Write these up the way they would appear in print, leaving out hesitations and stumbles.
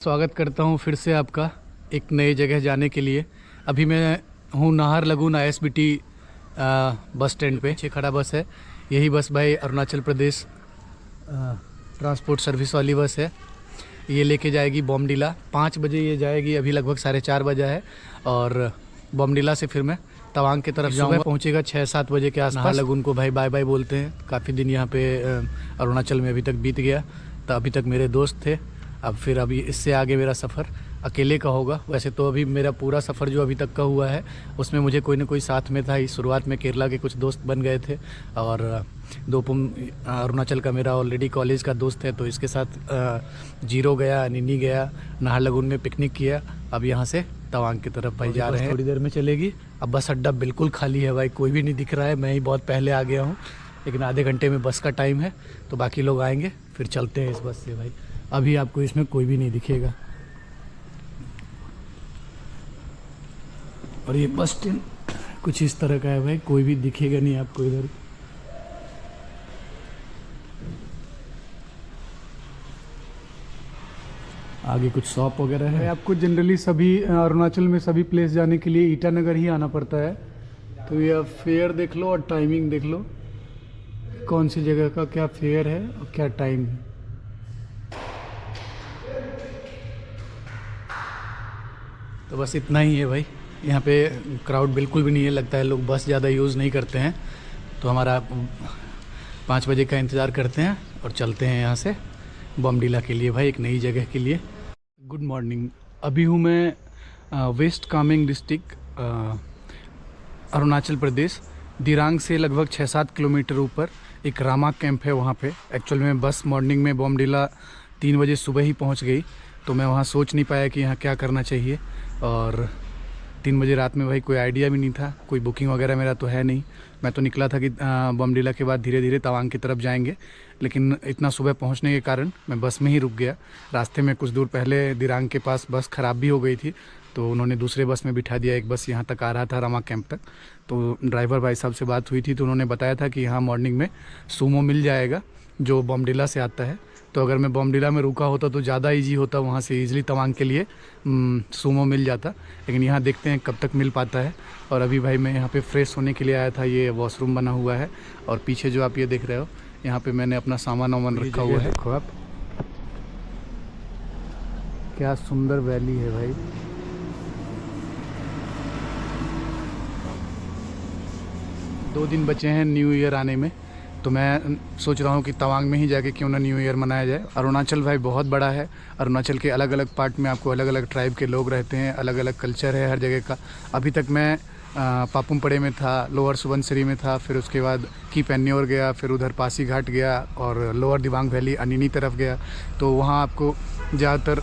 स्वागत करता हूं फिर से आपका एक नई जगह जाने के लिए। अभी मैं हूं नाहरलगुन ISBT बस स्टैंड पे। खड़ा बस है, यही बस भाई अरुणाचल प्रदेश ट्रांसपोर्ट सर्विस वाली बस है। ये लेके जाएगी बॉमडिला। 5 बजे ये जाएगी, अभी लगभग 4:30 बजा है। और बॉमडिला से फिर मैं तवांग की तरफ जाऊँगा। पहुँचेगा 6-7 बजे के आसपास। नाहरलगुन को भाई बाय बाय बोलते हैं। काफ़ी दिन यहाँ पे अरुणाचल में अभी तक बीत गया, तो अभी तक मेरे दोस्त थे। अभी इससे आगे मेरा सफ़र अकेले का होगा। वैसे तो अभी मेरा पूरा सफ़र जो अभी तक का हुआ है उसमें मुझे कोई ना कोई साथ में था ही। शुरुआत में केरला के कुछ दोस्त बन गए थे और दोपुम अरुणाचल का मेरा ऑलरेडी कॉलेज का दोस्त है, तो इसके साथ जीरो गया, निनी गया, नाहरलगुन में पिकनिक किया। अब यहाँ से तवांग की तरफ भाई जा रहे हैं। थोड़ी देर में चलेगी। अब बस अड्डा बिल्कुल खाली है भाई, कोई भी नहीं दिख रहा है। मैं ही बहुत पहले आ गया हूँ, लेकिन आधे घंटे में बस का टाइम है, तो बाकी लोग आएंगे फिर चलते हैं इस बस से भाई। अभी आपको इसमें कोई भी नहीं दिखेगा। और ये बस स्टैंड कुछ इस तरह का है भाई, कोई भी दिखेगा नहीं आपको इधर। आगे कुछ शॉप वगैरह है। आपको जनरली सभी अरुणाचल में सभी प्लेस जाने के लिए ईटानगर ही आना पड़ता है। तो ये फेयर देख लो और टाइमिंग देख लो, कौन सी जगह का क्या फेयर है और क्या टाइम है। तो बस इतना ही है भाई। यहाँ पे क्राउड बिल्कुल भी नहीं है, लगता है लोग बस ज़्यादा यूज़ नहीं करते हैं। तो हमारा 5 बजे का इंतज़ार करते हैं और चलते हैं यहाँ से बॉमडिला के लिए भाई, एक नई जगह के लिए। Good morning. अभी हूँ मैं वेस्ट कामेंग डिस्ट्रिक्ट अरुणाचल प्रदेश। दिरांग से लगभग 6-7 किलोमीटर ऊपर एक रामा कैंप है, वहाँ पे एक्चुअल में बस मॉर्निंग में बॉमडिला 3 बजे सुबह ही पहुँच गई, तो मैं वहाँ सोच नहीं पाया कि यहाँ क्या करना चाहिए। और 3 बजे रात में भाई कोई आइडिया भी नहीं था, कोई बुकिंग वगैरह मेरा तो है नहीं। मैं तो निकला था कि बॉमडिला के बाद धीरे धीरे तवांग की तरफ जाएंगे, लेकिन इतना सुबह पहुंचने के कारण मैं बस में ही रुक गया। रास्ते में कुछ दूर पहले दिरांग के पास बस ख़राब भी हो गई थी, तो उन्होंने दूसरे बस में बिठा दिया। एक बस यहाँ तक आ रहा था रामा कैंप तक। तो ड्राइवर भाई साहब से बात हुई थी, तो उन्होंने बताया था कि यहाँ मॉर्निंग में सूमो मिल जाएगा जो बॉमडिला से आता है। तो अगर मैं बॉमडिला में रुका होता तो ज़्यादा इजी होता, वहाँ से इजीली तवांग के लिए सूमो मिल जाता। लेकिन यहाँ देखते हैं कब तक मिल पाता है। और अभी भाई मैं यहाँ पे फ्रेश होने के लिए आया था। ये वॉशरूम बना हुआ है और पीछे जो आप ये देख रहे हो, यहाँ पे मैंने अपना सामान वामान रखा हुआ है। देखो आप, क्या सुंदर वैली है भाई। दो दिन बचे हैं न्यू ईयर आने में, तो मैं सोच रहा हूँ कि तवांग में ही जाके क्यों ना न्यू ईयर मनाया जाए। अरुणाचल भाई बहुत बड़ा है। अरुणाचल के अलग अलग पार्ट में आपको अलग अलग ट्राइब के लोग रहते हैं, अलग अलग कल्चर है हर जगह का। अभी तक मैं पापुमपड़े में था, लोअर सुबनसिरी में था, फिर उसके बाद की पेन्योर गया, फिर उधर पासीघाट गया और लोअर दिबांग वैली अनिनी तरफ गया। तो वहाँ आपको ज़्यादातर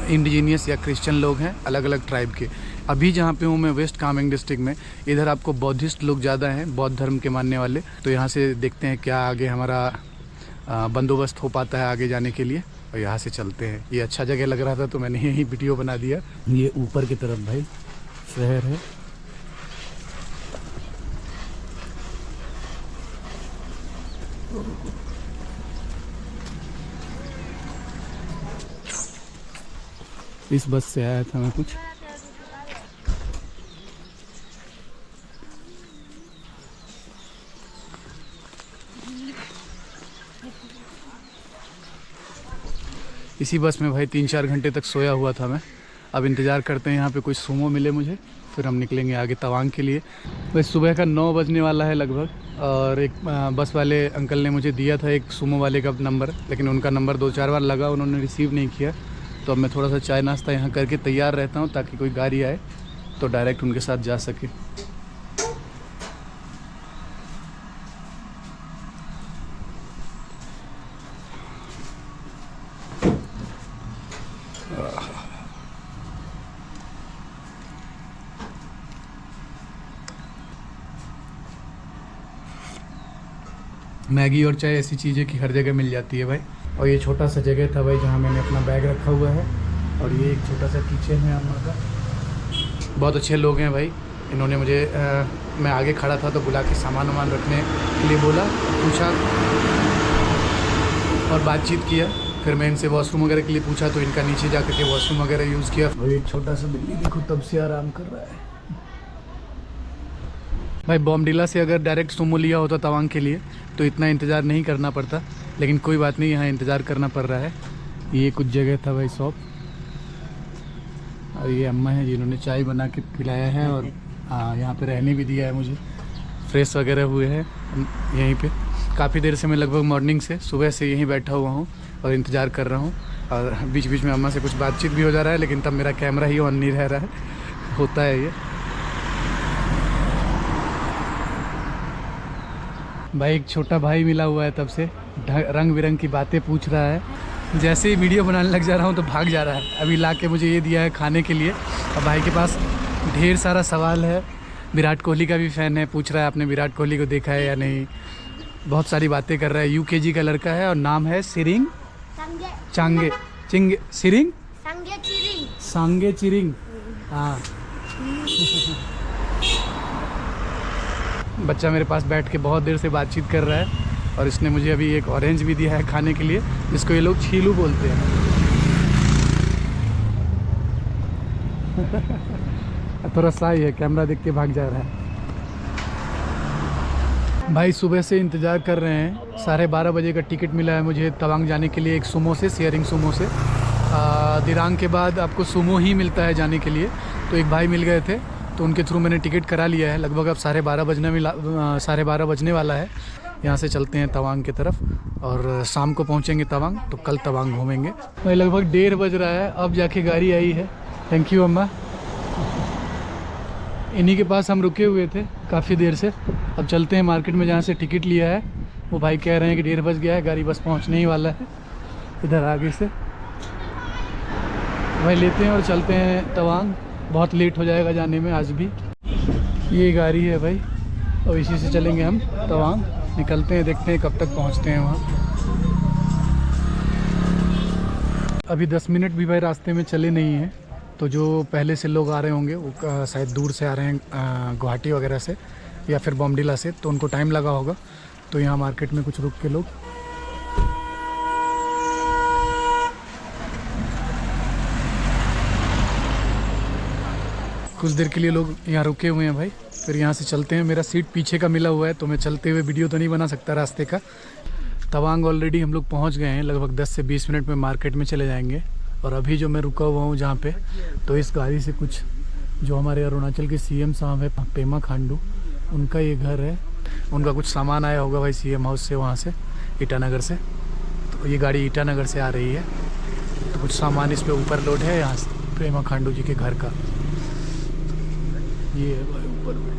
इंडिजीनियस या क्रिश्चियन लोग हैं, अलग अलग ट्राइब के। अभी जहाँ पे हूँ मैं वेस्ट कामेंग डिस्ट्रिक्ट में, इधर आपको बौद्धिस्ट लोग ज़्यादा हैं, बौद्ध धर्म के मानने वाले। तो यहाँ से देखते हैं क्या आगे हमारा बंदोबस्त हो पाता है आगे जाने के लिए, और यहाँ से चलते हैं। ये अच्छा जगह लग रहा था तो मैंने यही वीडियो बना दिया। ये ऊपर की तरफ भाई शहर है। इस बस से आया था मैं कुछ। इसी बस में भाई 3-4 घंटे तक सोया हुआ था मैं। अब इंतज़ार करते हैं यहाँ पे कोई सूमो मिले मुझे, फिर हम निकलेंगे आगे तवांग के लिए। वैसे सुबह का 9 बजने वाला है लगभग, और एक बस वाले अंकल ने मुझे दिया था एक सूमो वाले का नंबर, लेकिन उनका नंबर 2-4 बार लगा, उन्होंने रिसीव नहीं किया। तो अब मैं थोड़ा सा चाय नाश्ता यहाँ करके तैयार रहता हूँ, ताकि कोई गाड़ी आए तो डायरेक्ट उनके साथ जा सके। मैगी और चाय ऐसी चीज़ें कि हर जगह मिल जाती है भाई। और ये छोटा सा जगह था भाई जहाँ मैंने अपना बैग रखा हुआ है, और ये एक छोटा सा किचन है अम्मा का। बहुत अच्छे लोग हैं भाई। इन्होंने मुझे मैं आगे खड़ा था तो बुला के सामान वामान रखने के लिए बोला, पूछा और बातचीत किया। फिर मैं इनसे वॉशरूम वगैरह के लिए पूछा तो इनका नीचे जा करके वॉशरूम वगैरह यूज़ किया। भाई एक छोटा सा बिल्ली देखो तब से आराम कर रहा है। भाई बॉमडिला से अगर डायरेक्ट सुमो लिया होता तवांग के लिए तो इतना इंतज़ार नहीं करना पड़ता, लेकिन कोई बात नहीं, यहाँ इंतज़ार करना पड़ रहा है। ये कुछ जगह था भाई शॉप, और ये अम्मा है जिन्होंने चाय बना के पिलाया है और यहाँ पे रहने भी दिया है मुझे। फ्रेश वगैरह हुए हैं यहीं पे। काफ़ी देर से मैं लगभग मॉर्निंग से सुबह से यहीं बैठा हुआ हूँ और इंतज़ार कर रहा हूँ, और बीच बीच में अम्मा से कुछ बातचीत भी हो जा रहा है, लेकिन तब मेरा कैमरा ही ऑन नहीं रह रहा है, होता है ये। भाई एक छोटा भाई मिला हुआ है तब से, रंग बिरंग की बातें पूछ रहा है। जैसे ही वीडियो बनाने लग जा रहा हूँ तो भाग जा रहा है। अभी ला के मुझे ये दिया है खाने के लिए, और भाई के पास ढेर सारा सवाल है। विराट कोहली का भी फ़ैन है, पूछ रहा है आपने विराट कोहली को देखा है या नहीं, बहुत सारी बातें कर रहा है। यूकेजी का लड़का है और नाम है सिरिंग चांगे चिंगे सिरिंग सांगे चिरिंग। हाँ बच्चा मेरे पास बैठ के बहुत देर से बातचीत कर रहा है, और इसने मुझे अभी एक ऑरेंज भी दिया है खाने के लिए, जिसको ये लोग छीलू बोलते हैं। थोड़ा सा ही है, कैमरा देख के भाग जा रहा है। भाई सुबह से इंतज़ार कर रहे हैं, 12:30 बजे का टिकट मिला है मुझे तवांग जाने के लिए, एक सुमो से, शेयरिंग सुमो से। दिरांग के बाद आपको सुमो ही मिलता है जाने के लिए, तो एक भाई मिल गए थे तो उनके थ्रू मैंने टिकट करा लिया है। लगभग अब 12:30 बजने वाला है। यहाँ से चलते हैं तवांग की तरफ, और शाम को पहुँचेंगे तवांग, तो कल तवांग घूमेंगे। भाई लगभग 1:30 बज रहा है, अब जाके गाड़ी आई है। थैंक यू अम्मा। इन्हीं के पास हम रुके हुए थे काफ़ी देर से। अब चलते हैं मार्केट में जहाँ से टिकट लिया है। वो भाई कह रहे हैं कि 1:30 बज गया है, गाड़ी बस पहुँचने ही वाला है इधर आगे से। भाई लेते हैं और चलते हैं तवांग, बहुत लेट हो जाएगा जाने में आज भी। ये गाड़ी है भाई, और इसी से चलेंगे हम तवांग। निकलते हैं, देखते हैं कब तक पहुँचते हैं वहाँ। अभी 10 मिनट भी भाई रास्ते में चले नहीं हैं, तो जो पहले से लोग आ रहे होंगे वो शायद दूर से आ रहे हैं, गुवाहाटी वगैरह से या फिर बॉमडिला से, तो उनको टाइम लगा होगा। तो यहाँ मार्केट में कुछ रुक के लोग कुछ देर के लिए लोग यहाँ रुके हुए हैं भाई। फिर यहाँ से चलते हैं। मेरा सीट पीछे का मिला हुआ है, तो मैं चलते हुए वीडियो तो नहीं बना सकता रास्ते का। तवांग ऑलरेडी हम लोग पहुँच गए हैं, लगभग 10 से 20 मिनट में मार्केट में चले जाएंगे। और अभी जो मैं रुका हुआ हूँ जहाँ पे, तो इस गाड़ी से कुछ जो हमारे अरुणाचल के सीएम साहब है पेमा खांडू, उनका ये घर है। उनका कुछ सामान आया होगा भाई सीएम हाउस से, वहाँ से ईटानगर से। तो ये गाड़ी ईटानगर से आ रही है, तो कुछ सामान इस पर ऊपर लोड है यहाँ से पेमा खांडू जी के घर का। ये है भाई ऊपर में।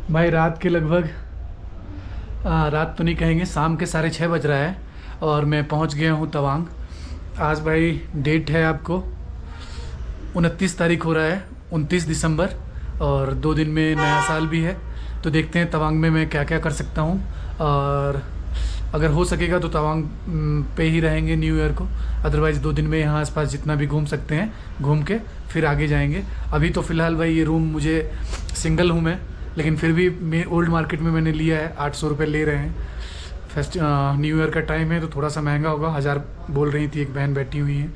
भाई रात के लगभग रात तो नहीं कहेंगे, शाम के 6:30 बज रहा है, और मैं पहुंच गया हूं तवांग। आज भाई डेट है आपको 29 तारीख हो रहा है, 29 दिसंबर, और 2 दिन में नया साल भी है। तो देखते हैं तवांग में मैं क्या क्या कर सकता हूं, और अगर हो सकेगा तो तवांग पे ही रहेंगे न्यू ईयर को। अदरवाइज़ 2 दिन में यहाँ आसपास जितना भी घूम सकते हैं घूम के फिर आगे जाएंगे। अभी तो फ़िलहाल भाई ये रूम मुझे सिंगल हूँ मैं, लेकिन फिर भी ओल्ड मार्केट में मैंने लिया है, 800 रुपये ले रहे हैं। न्यू ईयर का टाइम है तो थोड़ा सा महंगा होगा, 1000 बोल रही थी एक बहन बैठी हुई है,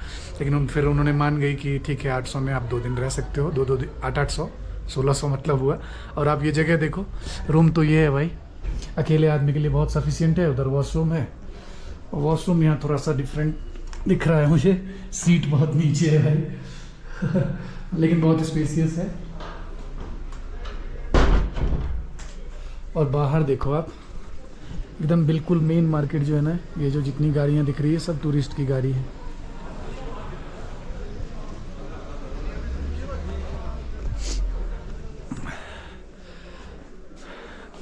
लेकिन फिर उन्होंने मान गई कि ठीक है 800 में आप 2 दिन रह सकते हो। 800 1600 मतलब हुआ। और आप ये जगह देखो, रूम तो ये है भाई, अकेले आदमी के लिए बहुत सफिशिएंट है। उधर वॉशरूम है, वॉशरूम यहाँ थोड़ा सा डिफरेंट दिख रहा है मुझे, सीट बहुत नीचे है भाई लेकिन बहुत स्पेसियस है। और बाहर देखो आप, एकदम बिल्कुल मेन मार्केट जो है ना, ये जो जितनी गाड़ियाँ दिख रही है सब टूरिस्ट की गाड़ी है।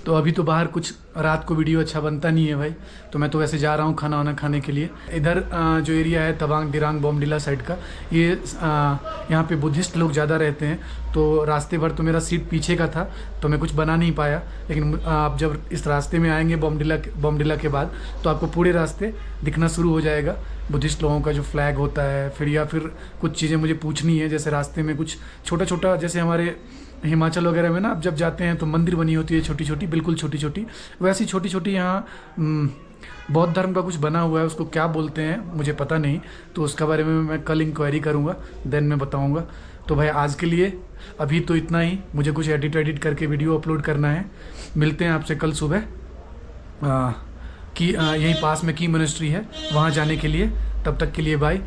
तो तो अभी तो बाहर कुछ रात को वीडियो अच्छा बनता नहीं है भाई, तो मैं तो वैसे जा रहा हूँ खाना वाना खाने के लिए। इधर जो एरिया है तवांग दिरांग बोमडिला साइड का, ये यहाँ पे बुद्धिस्ट लोग ज़्यादा रहते हैं, तो रास्ते भर तो मेरा सीट पीछे का था तो मैं कुछ बना नहीं पाया। लेकिन आप जब इस रास्ते में आएंगे बोमडिला के बाद, तो आपको पूरे रास्ते दिखना शुरू हो जाएगा बुद्धिस्ट लोगों का जो फ्लैग होता है। फिर या फिर कुछ चीज़ें मुझे पूछनी है, जैसे रास्ते में कुछ छोटा छोटा, जैसे हमारे हिमाचल वगैरह में ना आप जब जाते हैं तो मंदिर बनी होती है छोटी छोटी, बिल्कुल छोटी छोटी, वैसी छोटी छोटी यहाँ बौद्ध धर्म का कुछ बना हुआ है, उसको क्या बोलते हैं मुझे पता नहीं, तो उसका बारे में मैं कल इंक्वायरी करूँगा, देन मैं बताऊँगा। तो भाई आज के लिए अभी तो इतना ही, मुझे कुछ एडिट करके वीडियो अपलोड करना है। मिलते हैं आपसे कल सुबह कि यहीं पास में की मॉनेस्ट्री है वहाँ जाने के लिए। तब तक के लिए बाय।